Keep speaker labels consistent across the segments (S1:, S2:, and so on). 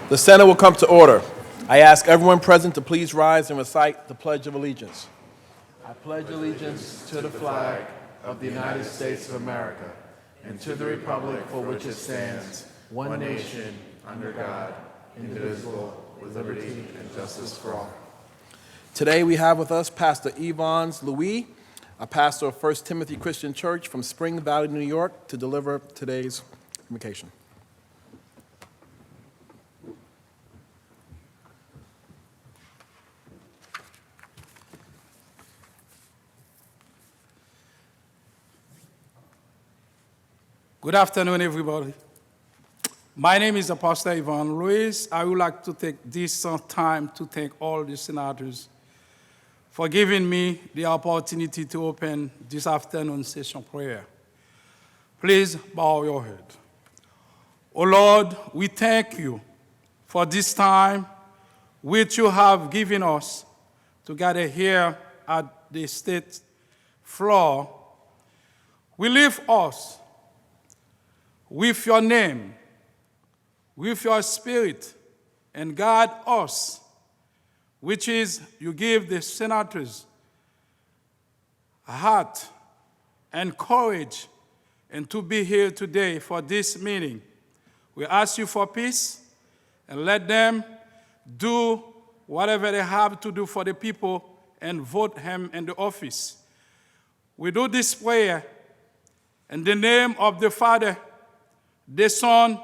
S1: The Senate will come to order. I ask everyone present to please rise and recite the Pledge of Allegiance. I pledge allegiance to the flag of the United States of America and to the republic for which it stands, one nation, under God, indivisible, with liberty and justice for all. Today we have with us Pastor Yvons Louis, a pastor of 1 Timothy Christian Church from Spring Valley, New York, to deliver today's invocation.
S2: Good afternoon, everybody. My name is Pastor Yvons Louis. I would like to take this time to thank all the senators for giving me the opportunity to open this afternoon session prayer. Please bow your head. Oh Lord, we thank you for this time which you have given us to gather here at the state floor. We lift us with your name, with your spirit, and guide us, which is you give the senators a heart and courage and to be here today for this meeting. We ask you for peace and let them do whatever they have to do for the people and vote him in the office. We do this prayer in the name of the Father, the Son,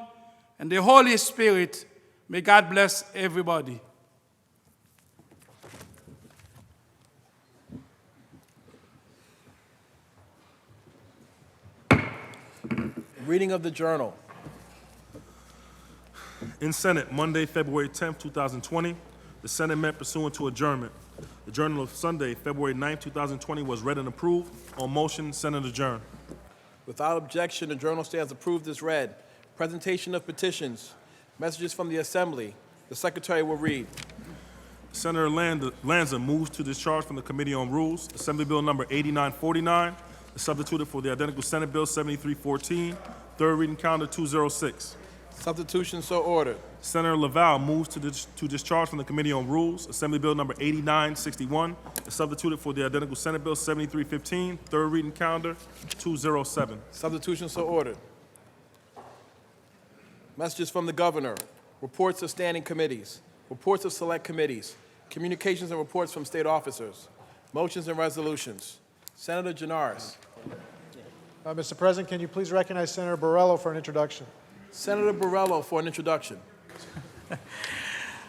S2: and the Holy Spirit. May God bless everybody.
S1: Reading of the journal.
S3: In Senate, Monday, February 10th, 2020, the Senate met pursuant to adjournment. The journal of Sunday, February 9th, 2020 was read and approved. On motion, Senate adjourned.
S1: Without objection, the journal stands approved as read. Presentation of petitions. Messages from the Assembly. The Secretary will read.
S3: Senator Lanza moves to discharge from the Committee on Rules Assembly Bill number 8949, substituted for the identical Senate Bill 7314, third reading calendar 206.
S1: Substitution so ordered.
S3: Senator Laval moves to discharge from the Committee on Rules Assembly Bill number 8961, substituted for the identical Senate Bill 7315, third reading calendar 207.
S1: Substitution so ordered. Messages from the Governor. Reports of standing committees. Reports of select committees. Communications and reports from state officers. Motions and resolutions. Senator Janaris.
S4: Mr. President, can you please recognize Senator Borrello for an introduction?
S1: Senator Borrello for an introduction.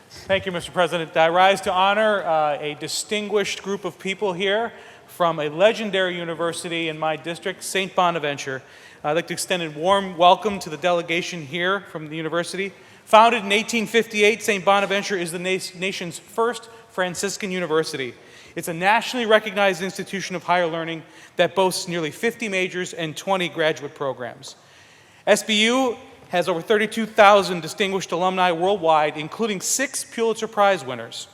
S5: Thank you, Mr. President. I rise to honor a distinguished group of people here from a legendary university in my district, St. Bonaventure. I'd like to extend a warm welcome to the delegation here from the university. Founded in 1858, St. Bonaventure is the nation's first Franciscan university. It's a nationally recognized institution of higher learning that boasts nearly 50 majors and 20 graduate programs. SBU has over 32,000 distinguished alumni worldwide, including 6 Pulitzer Prize winners.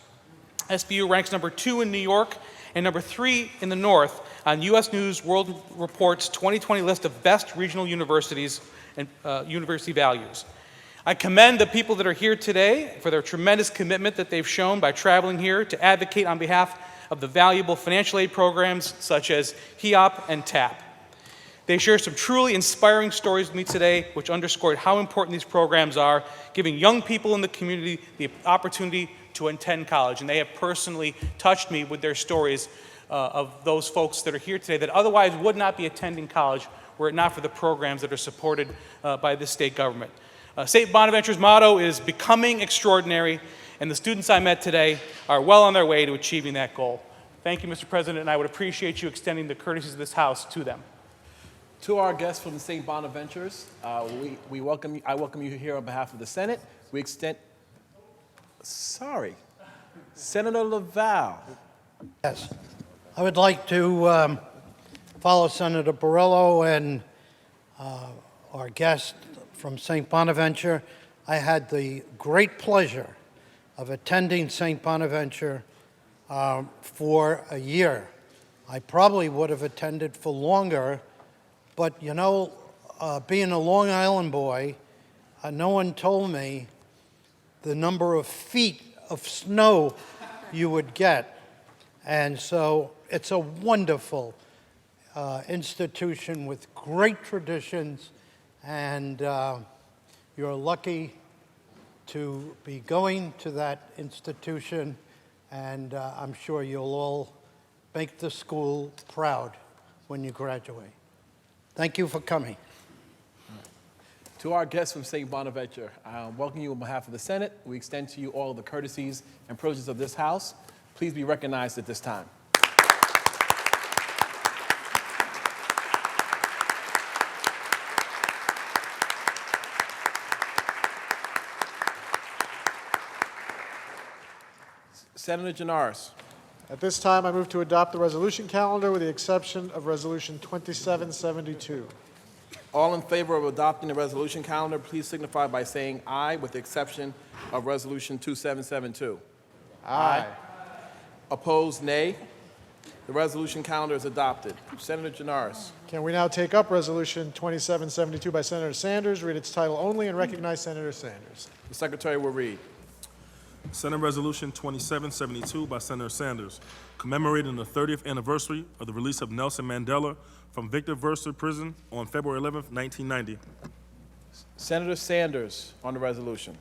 S5: SBU ranks number 2 in New York and number 3 in the North on U.S. News World Report's 2020 list of best regional universities and university values. I commend the people that are here today for their tremendous commitment that they've shown by traveling here to advocate on behalf of the valuable financial aid programs such as HEOP and TAP. They share some truly inspiring stories with me today, which underscored how important these programs are, giving young people in the community the opportunity to attend college. And they have personally touched me with their stories of those folks that are here today that otherwise would not be attending college were it not for the programs that are supported by the state government. St. Bonaventure's motto is becoming extraordinary, and the students I met today are well on their way to achieving that goal. Thank you, Mr. President, and I would appreciate you extending the courtesies of this House to them.
S1: To our guests from St. Bonaventures, I welcome you here on behalf of the Senate. Senator Laval.
S6: Yes. I would like to follow Senator Borrello and our guest from St. Bonaventure. I had the great pleasure of attending St. Bonaventure for a year. I probably would have attended for longer, but you know, being a Long Island boy, no one told me the number of feet of snow you would get. And so it's a wonderful institution with great traditions, and you're lucky to be going to that institution, and I'm sure you'll all make the school proud when you graduate. Thank you for coming.
S1: To our guests from St. Bonaventure, I welcome you on behalf of the Senate. We extend to you all the courtesies and privileges of this House. Please be recognized at this time. Senator Janaris.
S4: At this time, I move to adopt the resolution calendar with the exception of Resolution 2772.
S1: All in favor of adopting the resolution calendar, please signify by saying aye, with the exception of Resolution 2772.
S4: Aye.
S1: Opposed, nay. The resolution calendar is adopted. Senator Janaris.
S4: Can we now take up Resolution 2772 by Senator Sanders, read its title only, and recognize Senator Sanders?
S1: The Secretary will read.
S3: Senate Resolution 2772 by Senator Sanders, commemorating the 30th anniversary of the release of Nelson Mandela from Victor Verster Prison on February 11, 1990.
S1: Senator Sanders on the resolution.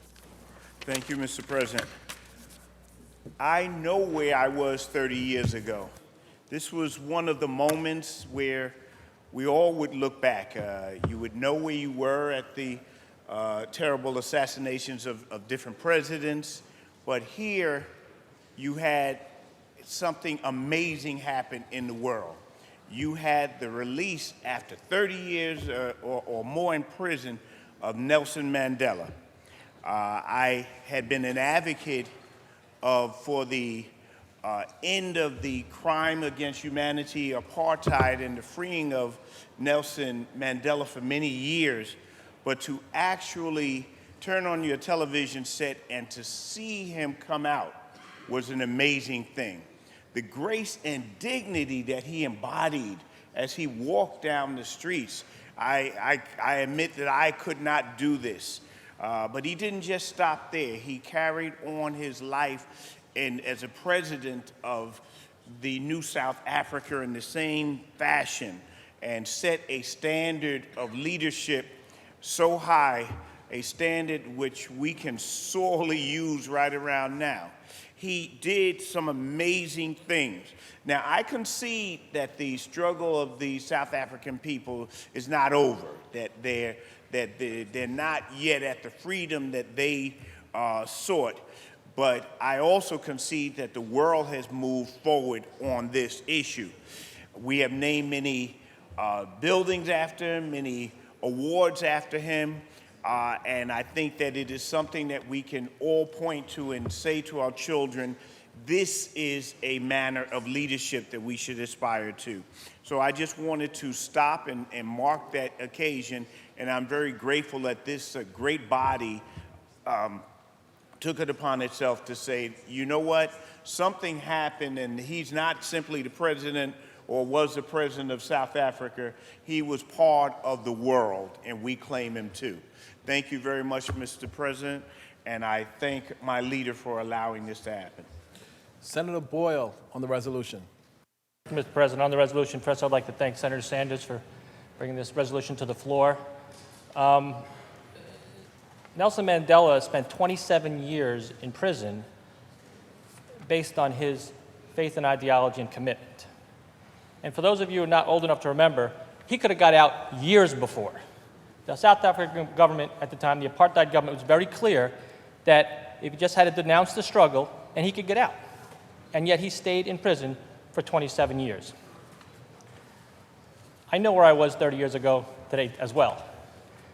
S7: Thank you, Mr. President. I know where I was 30 years ago. This was one of the moments where we all would look back. You would know where you were at the terrible assassinations of different presidents, but here you had something amazing happen in the world. You had the release after 30 years or more in prison of Nelson Mandela. I had been an advocate for the end of the crime against humanity, apartheid, and the freeing of Nelson Mandela for many years. But to actually turn on your television set and to see him come out was an amazing thing. The grace and dignity that he embodied as he walked down the streets. I admit that I could not do this, but he didn't just stop there. He carried on his life as a president of the New South Africa in the same fashion and set a standard of leadership so high, a standard which we can sorely use right around now. He did some amazing things. Now, I concede that the struggle of the South African people is not over, that they're not yet at the freedom that they sought. But I also concede that the world has moved forward on this issue. We have named many buildings after him, many awards after him, and I think that it is something that we can all point to and say to our children, this is a manner of leadership that we should aspire to. So I just wanted to stop and mark that occasion, and I'm very grateful that this great body took it upon itself to say, you know what, something happened, and he's not simply the president or was the president of South Africa, he was part of the world, and we claim him too. Thank you very much, Mr. President, and I thank my leader for allowing this to happen.
S1: Senator Boyle on the resolution.
S8: Mr. President, on the resolution, first I'd like to thank Senator Sanders for bringing this resolution to the floor. Nelson Mandela spent 27 years in prison based on his faith and ideology and commitment. And for those of you who are not old enough to remember, he could have got out years before. The South African government at the time, the apartheid government, was very clear that if he just had to denounce the struggle, and he could get out. And yet he stayed in prison for 27 years. I know where I was 30 years ago today as well.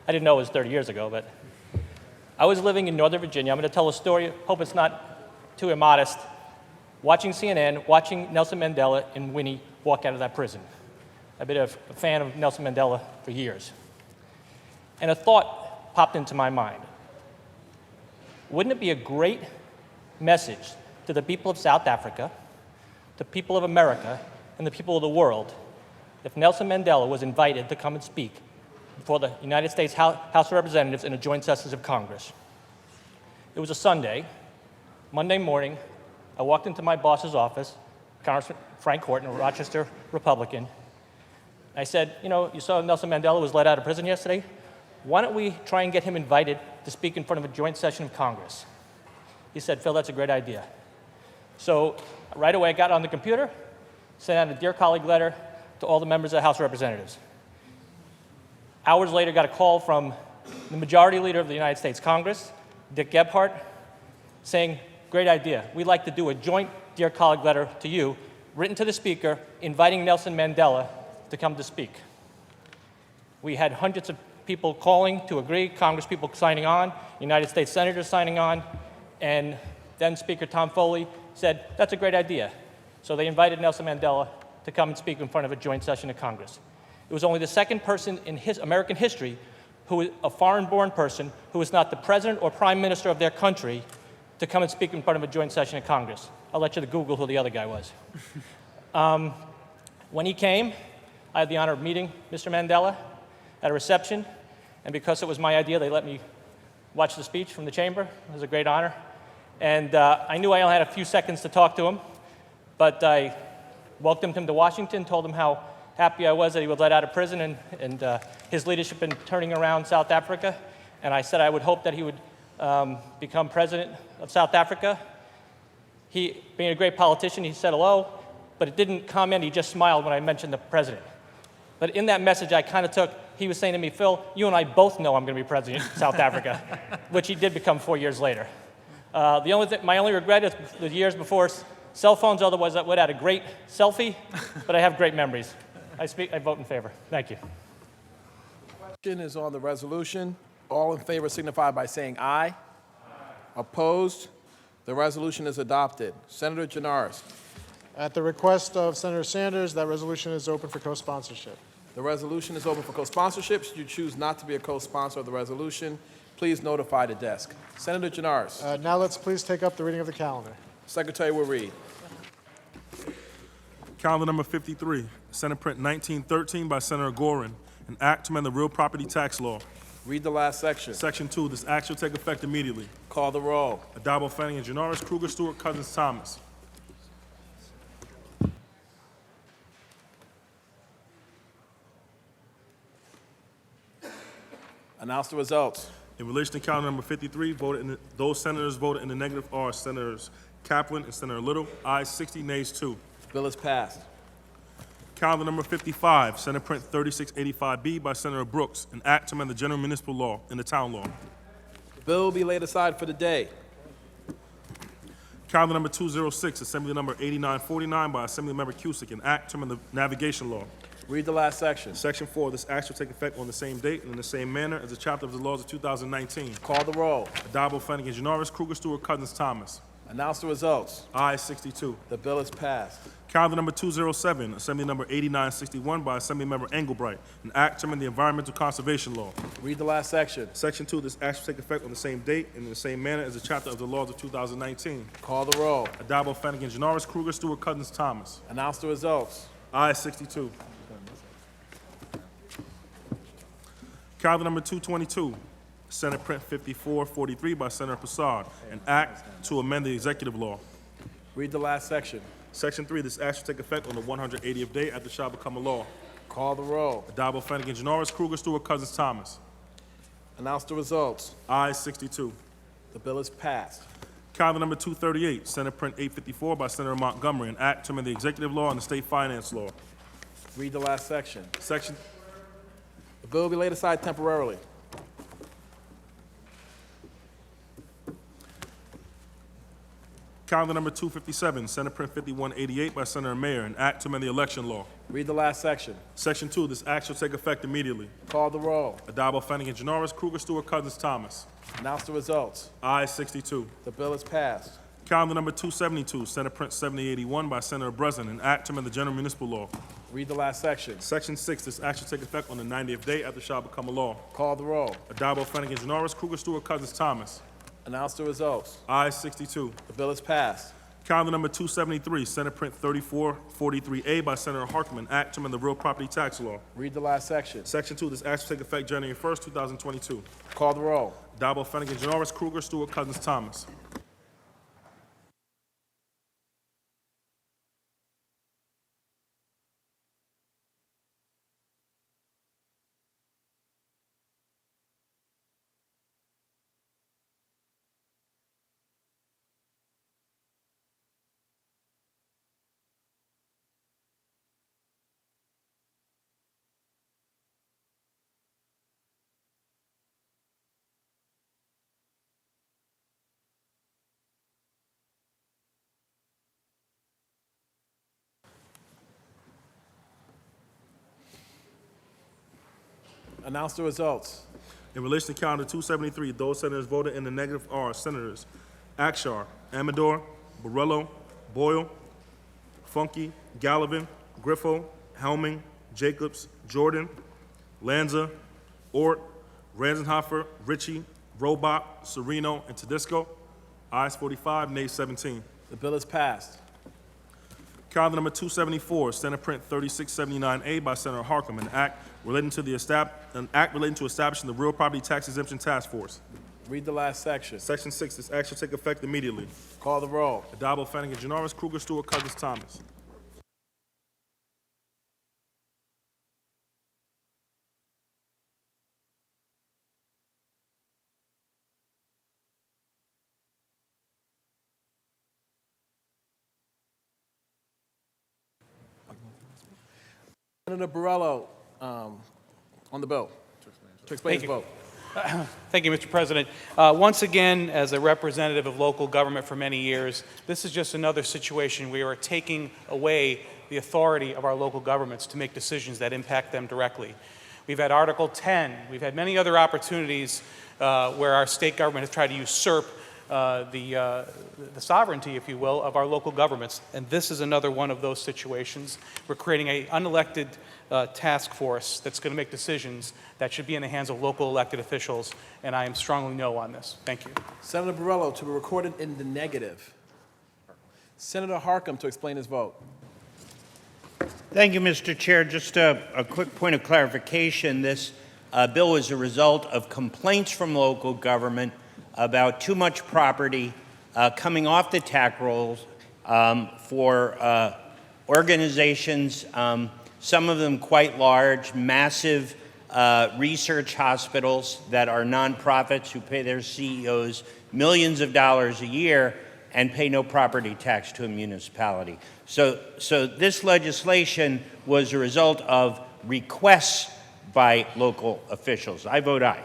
S8: I didn't know it was 30 years ago, but I was living in Northern Virginia. I'm going to tell a story, hope it's not too immodest, watching CNN, watching Nelson Mandela and Winnie walk out of that prison. I've been a fan of Nelson Mandela for years. And a thought popped into my mind. Wouldn't it be a great message to the people of South Africa, the people of America, and the people of the world if Nelson Mandela was invited to come and speak before the United States House of Representatives in a joint sessions of Congress? It was a Sunday. Monday morning, I walked into my boss's office, Congressman Frank Horton, a Rochester Republican. I said, you know, you saw Nelson Mandela was let out of prison yesterday. Why don't we try and get him invited to speak in front of a joint session of Congress? He said, Phil, that's a great idea. So right away, I got on the computer, sent out a Dear Colleague letter to all the members of the House of Representatives. Hours later, got a call from the Majority Leader of the United States Congress, Dick Gebhardt, saying, great idea. We'd like to do a joint Dear Colleague letter to you, written to the Speaker, inviting Nelson Mandela to come to speak. We had hundreds of people calling to agree, Congress people signing on, United States senators signing on, and then Speaker Tom Foley said, that's a great idea. So they invited Nelson Mandela to come and speak in front of a joint session of Congress. It was only the second person in American history, a foreign-born person, who was not the president or prime minister of their country, to come and speak in front of a joint session of Congress. I'll let you to Google who the other guy was. When he came, I had the honor of meeting Mr. Mandela at a reception, and because it was my idea, they let me watch the speech from the chamber. It was a great honor. And I knew I only had a few seconds to talk to him, but I welcomed him to Washington, told him how happy I was that he was let out of prison and his leadership in turning around South Africa. And I said I would hope that he would become president of South Africa. He, being a great politician, he said hello, but it didn't comment, he just smiled when I mentioned the president. But in that message, I kind of took, he was saying to me, Phil, you and I both know I'm going to be president of South Africa, which he did become 4 years later. My only regret is the years before cell phones, otherwise I would have had a great selfie, but I have great memories. I vote in favor. Thank you.
S1: Question is on the resolution. All in favor signify by saying aye. Aye. Opposed? The resolution is adopted. Senator Janaris.
S4: At the request of Senator Sanders, that resolution is open for co-sponsorship.
S1: The resolution is open for co-sponsorship. Should you choose not to be a co-sponsor of the resolution, please notify the desk. Senator Janaris.
S4: Now let's please take up the reading of the calendar.
S1: Secretary will read.
S3: Calendar number 53, Senate Print 1913 by Senator Gorin, an act to amend the real property tax law.
S1: Read the last section.
S3: Section 2, this act shall take effect immediately.
S1: Call the roll.
S3: Adabo, Flanagan, Janoris, Kruger, Stewart, Cousins, Thomas.
S1: Announce the results.
S3: In relation to calendar number 53, those senators voted in the negative are Senators Kaplan and Senator Little. Ayes 60, nays 2.
S1: Bill is passed.
S3: Calendar number 55, Senate Print 3685B by Senator Brooks, an act to amend the general municipal law and the town law.
S1: The bill will be laid aside for the day.
S3: Calendar number 206, Assembly number 8949 by Assemblymember Cusick, an act to amend the navigation law.
S1: Read the last section.
S3: Section 4, this act shall take effect on the same date and in the same manner as a chapter of the laws of 2019.
S1: Call the roll.
S3: Adabo, Flanagan, Janoris, Kruger, Stewart, Cousins, Thomas.
S1: Announce the results.
S3: Ayes 62.
S1: The bill is passed.
S3: Calendar number 207, Assembly number 8961 by Assemblymember Engelbright, an act to amend the environmental conservation law.
S1: Read the last section.
S3: Section 2, this act shall take effect on the same date and in the same manner as a chapter of the laws of 2019.
S1: Call the roll.
S3: Adabo, Flanagan, Janoris, Kruger, Stewart, Cousins, Thomas.
S1: Announce the results.
S3: Ayes 62. Calendar number 222, Senate Print 5443 by Senator Prasad, an act to amend the executive law.
S1: Read the last section.
S3: Section 3, this act shall take effect on the 180th day after it shall become a law.
S1: Call the roll.
S3: Adabo, Flanagan, Janoris, Kruger, Stewart, Cousins, Thomas.
S1: Announce the results.
S3: Ayes 62.
S1: The bill is passed.
S3: Calendar number 238, Senate Print 854 by Senator Montgomery, an act to amend the executive law and the state finance law.
S1: Read the last section.
S3: The
S1: bill will be laid aside temporarily.
S3: Calendar number 257, Senate Print 5188 by Senator Mayer, an act to amend the election law.
S1: Read the last section.
S3: Section 2, this act shall take effect immediately.
S1: Call the roll.
S3: Adabo, Flanagan, Janoris, Kruger, Stewart, Cousins, Thomas.
S1: Announce the results.
S3: Ayes 62.
S1: The bill is passed.
S3: Calendar number 272, Senate Print 7081 by Senator Breslin, an act to amend the general municipal law.
S1: Read the last section.
S3: Section 6, this act shall take effect on the 90th day after it shall become a law.
S1: Call the roll.
S3: Adabo, Flanagan, Janoris, Kruger, Stewart, Cousins, Thomas.
S1: Announce the results.
S3: Ayes 62.
S1: The bill is passed.
S3: Calendar number 273, Senate Print 3443A by Senator Harkman, act to amend the real property tax law.
S1: Read the last section.
S3: Section 2, this act shall take effect January 1st, 2022.
S1: Call the roll.
S3: Addabbo, Flanagan, Janoris, Kruger, Stewart, Cousins, Thomas.
S1: Announce the results.
S3: In relation to calendar 273, those senators voted in the negative are Senators Akshar, Amador, Borrello, Boyle, Funky, Gallivan, Griffo, Helming, Jacobs, Jordan, Lanza, Ort, Ranzenhofer, Ritchie, Robach, Sereno, and Tedisco. Ayes 45, nays 17.
S1: The bill is passed.
S3: Calendar number 274, Senate Print 3679A by Senator Harkam, an act relating to establishing the Real Property Tax Exemption Task Force.
S1: Read the last section.
S3: Section 6, this act shall take effect immediately.
S1: Call the roll.
S3: Addabbo, Flanagan, Janoris, Kruger, Stewart, Cousins, Thomas.
S1: Senator Borrello on the bill to explain his
S5: Thank you.
S1: vote.
S5: Thank you, Mr. President. Once again, as a representative of local government for many years, this is just another situation where we are taking away the authority of our local governments to make decisions that impact them directly. We've had Article 10. We've had many other opportunities where our state government has tried to usurp the sovereignty, if you will, of our local governments. And this is another one of those situations. We're creating an unelected task force that's going to make decisions that should be in the hands of local elected officials, and I am strongly no on this. Thank you.
S1: Senator Borrello to be recorded in the negative. Senator Harkam to explain his vote.
S7: Thank you, Mr. Chair. Just a quick point of clarification. This bill is a result of complaints from local government about too much property coming off the tax rolls for organizations, some of them quite large, massive research hospitals that are nonprofits who pay their CEOs millions of dollars a year and pay no property tax to a municipality. So this legislation was a result of requests by local officials. I vote aye.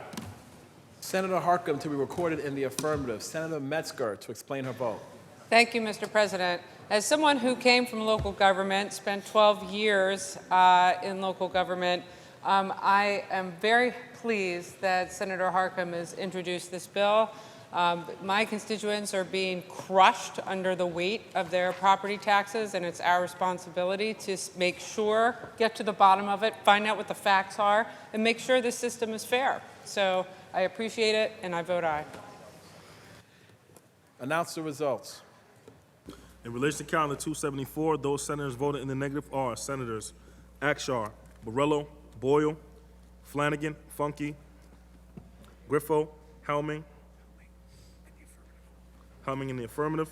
S1: Senator Harkam to be recorded in the affirmative. Senator Metzger to explain her vote.
S9: Thank you, Mr. President. As someone who came from local government, spent 12 years in local government, I am very pleased that Senator Harkam has introduced this bill. My constituents are being crushed under the weight of their property taxes, and it's our responsibility to make sure, get to the bottom of it, find out what the facts are, and make sure the system is fair. So I appreciate it, and I vote aye.
S1: Announce the results.
S3: In relation to calendar 274, those senators voted in the negative are Senators Akshar, Borrello, Boyle, Flanagan, Funky, Griffo, Helming in the affirmative,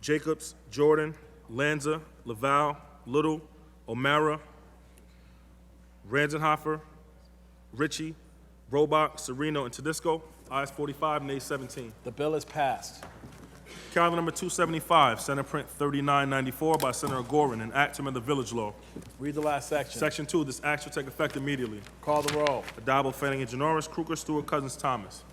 S3: Jacobs, Jordan, Lanza, Laval, Little, O'Mara, Ranzenhofer, Ritchie, Robach, Sereno, and Tedisco. Ayes 45, nays 17.
S1: The bill is passed.
S3: Calendar number 275, Senate Print 3994 by Senator Gorin, an act to amend the village law.
S1: Read the last section.
S3: Section 2, this act shall take effect immediately.
S1: Call the roll.
S3: Addabbo, Flanagan, Janoris, Kruger, Stewart, Cousins, Thomas.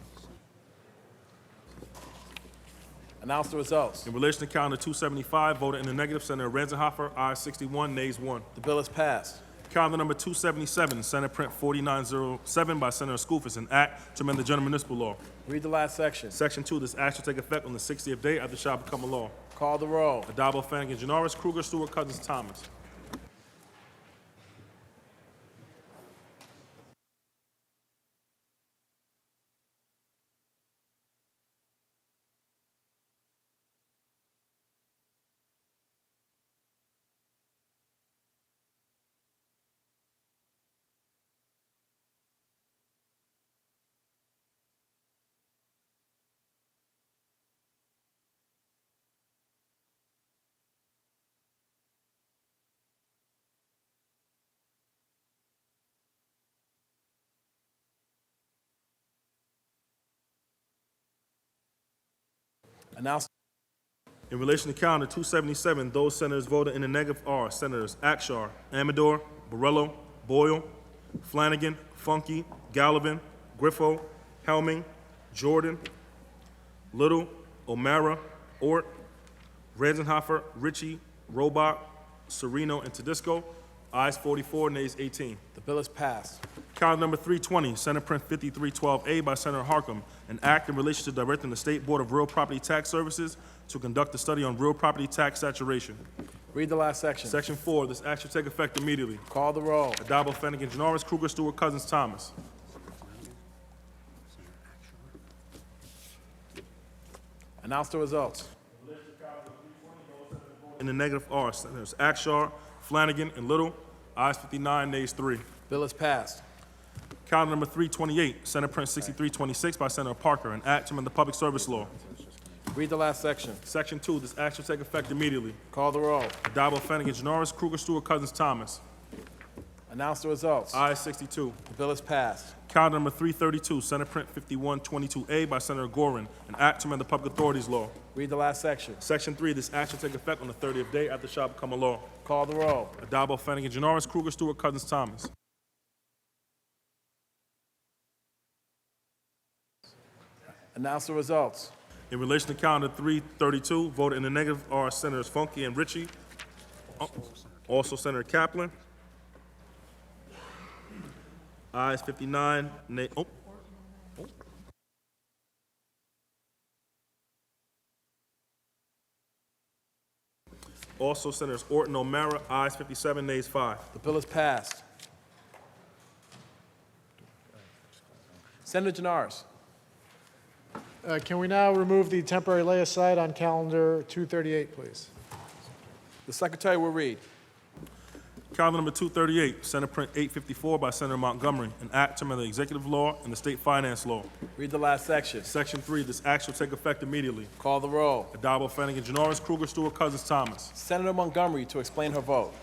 S1: Announce the results.
S3: In relation to calendar 275, voted in the negative, Senator Ranzenhofer, ayes 61, nays 1.
S1: The bill is passed.
S3: Calendar number 277, Senate Print 4907 by Senator Skoufis, an act to amend the general municipal law.
S1: Read the last section.
S3: Section 2, this act shall take effect on the 60th day after it shall become a law.
S1: Call the roll.
S3: Addabbo, Flanagan, Janoris, Kruger, Stewart, Cousins, Thomas.
S1: Announce.
S3: In relation to calendar 277, those senators voted in the negative are Senators Akshar, Amador, Borrello, Boyle, Flanagan, Funky, Gallivan, Griffo, Helming, Jordan, Little, O'Mara, Ort, Ranzenhofer, Ritchie, Robach, Sereno, and Tedisco. Ayes 44, nays 18.
S1: The bill is passed.
S3: Calendar number 320, Senate Print 5312A by Senator Harkam, an act in relation to directing the State Board of Real Property Tax Services to conduct a study on real property tax saturation.
S1: Read the last section.
S3: Section 4, this act shall take effect immediately.
S1: Call the roll.
S3: Adabo, Flanagan, Janoris, Kruger, Stewart, Cousins, Thomas.
S1: Announce the results.
S3: In the negative are Senators Akshar, Flanagan, and Little. Ayes 59, nays 3.
S1: Bill is passed.
S3: Calendar number 328, Senate Print 6326 by Senator Parker, an act to amend the Public Service Law.
S1: Read the last section.
S3: Section 2, this act shall take effect immediately.
S1: Call the roll.
S3: Adabo, Flanagan, Janoris, Kruger, Stewart, Cousins, Thomas.
S1: Announce the results.
S3: Ayes 62.
S1: The bill is passed.
S3: Calendar number 332, Senate Print 5122A by Senator Gorin, an act to amend the Public Authorities Law.
S1: Read the last section.
S3: Section 3, this act shall take effect on the 30th day after it shall become a law.
S1: Call the roll.
S3: Adabo, Flanagan, Janoris, Kruger, Stewart, Cousins, Thomas.
S1: Announce the results.
S3: In relation to calendar 332, voted in the negative are Senators Funky and Ritchie. Also Senator Kaplan. Ayes 59, nay, Also Senators Orton, O'Mara, ayes 57, nays 5.
S1: The bill is passed. Senator Janoris.
S4: Can we now remove the temporary lay aside on calendar 238, please?
S1: The secretary will read.
S3: Calendar number 238, Senate Print 854 by Senator Montgomery, an act to amend the executive law and the state finance law.
S1: Read the last section.
S3: Section 3, this act shall take effect immediately.
S1: Call the roll.
S3: Adabo, Flanagan, Janoris, Kruger, Stewart, Cousins, Thomas.
S1: Senator Montgomery to explain her vote.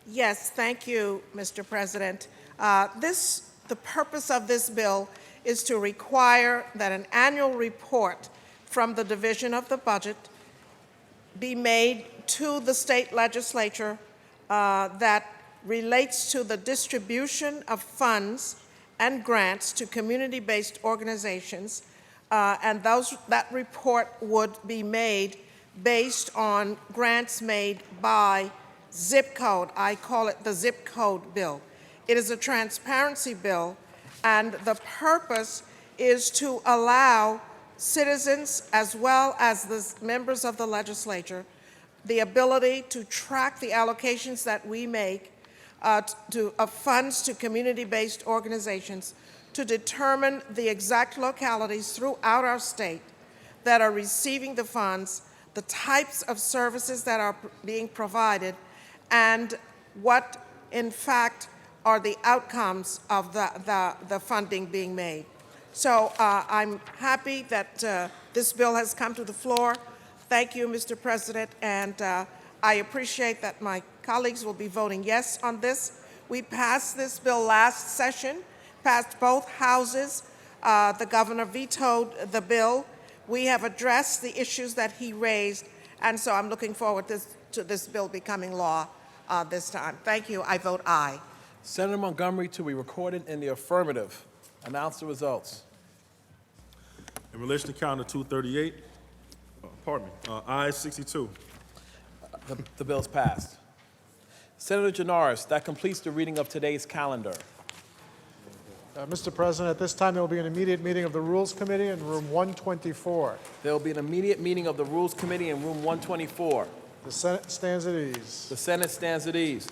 S10: Yes, thank you, Mr. President. The purpose of this bill is to require that an annual report from the Division of the Budget be made to the state legislature that relates to the distribution of funds and grants to community-based organizations, and that report would be made based on grants made by zip code. I call it the zip code bill. It is a transparency bill, and the purpose is to allow citizens as well as the members of the legislature the ability to track the allocations that we make of funds to community-based organizations, to determine the exact localities throughout our state that are receiving the funds, the types of services that are being provided, and what, in fact, are the outcomes of the funding being made. So I'm happy that this bill has come to the floor. Thank you, Mr. President, and I appreciate that my colleagues will be voting yes on this. We passed this bill last session, passed both houses. The governor vetoed the bill. We have addressed the issues that he raised, and so I'm looking forward to this bill becoming law this time. Thank you. I vote aye.
S1: Senator Montgomery to be recorded in the affirmative. Announce the results.
S3: In relation to calendar 238, ayes 62.
S1: The bill is passed. Senator Janoris, that completes the reading of today's calendar.
S4: Mr. President, at this time, there will be an immediate meeting of the Rules Committee in room 124.
S1: There will be an immediate meeting of the Rules Committee in room 124.
S4: The Senate stands at ease.
S1: The Senate stands at ease.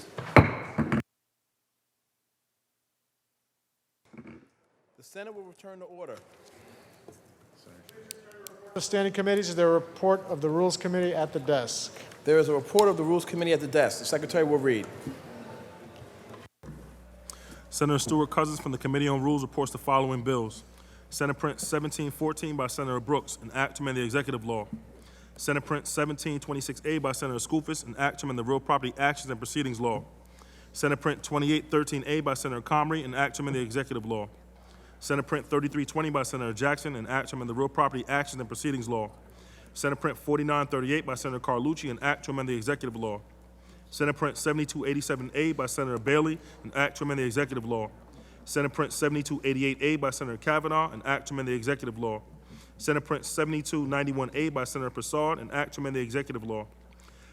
S1: The Senate will return to order.
S4: The standing committees, is there a report of the Rules Committee at the desk?
S1: There is a report of the Rules Committee at the desk. The Secretary will read.
S3: Senator Stewart Cousins from the Committee on Rules reports the following bills. Senate Print 1714 by Senator Brooks, an act to amend the executive law. Senate Print 1726A by Senator Skoufis, an act to amend the Real Property Actions and Proceedings law. Senate Print 2813A by Senator Comrie, an act to amend the executive law. Senate Print 3320 by Senator Jackson, an act to amend the Real Property Actions and Proceedings law. Senate Print 4938 by Senator Carlucci, an act to amend the executive law. Senate Print 7287A by Senator Bailey, an act to amend the executive law. Senate Print 7288A by Senator Kavanaugh, an act to amend the executive law. Senate Print 7291A by Senator Prasad, an act to amend the executive law.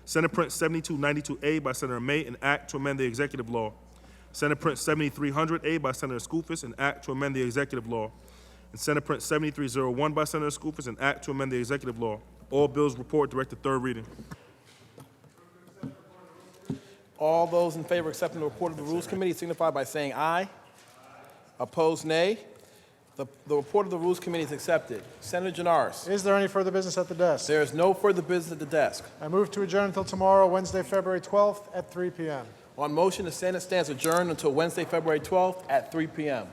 S3: Senate Print 7292A by Senator May, an act to amend the executive law. Senate Print 7300A by Senator Skoufis, an act to amend the executive law. And Senate Print 7301 by Senator Skoufis, an act to amend the executive law. All bills report direct to third reading.
S1: All those in favor of accepting the report of the Rules Committee signify by saying aye. Opposed, nay. The report of the Rules Committee is accepted. Senator Janaris.
S4: Is there any further business at the desk?
S1: There is no further business at the desk.
S4: I move to adjourn until tomorrow, Wednesday, February 12th at 3 p.m.
S1: On motion, the Senate stands adjourned until Wednesday, February 12th at 3 p.m.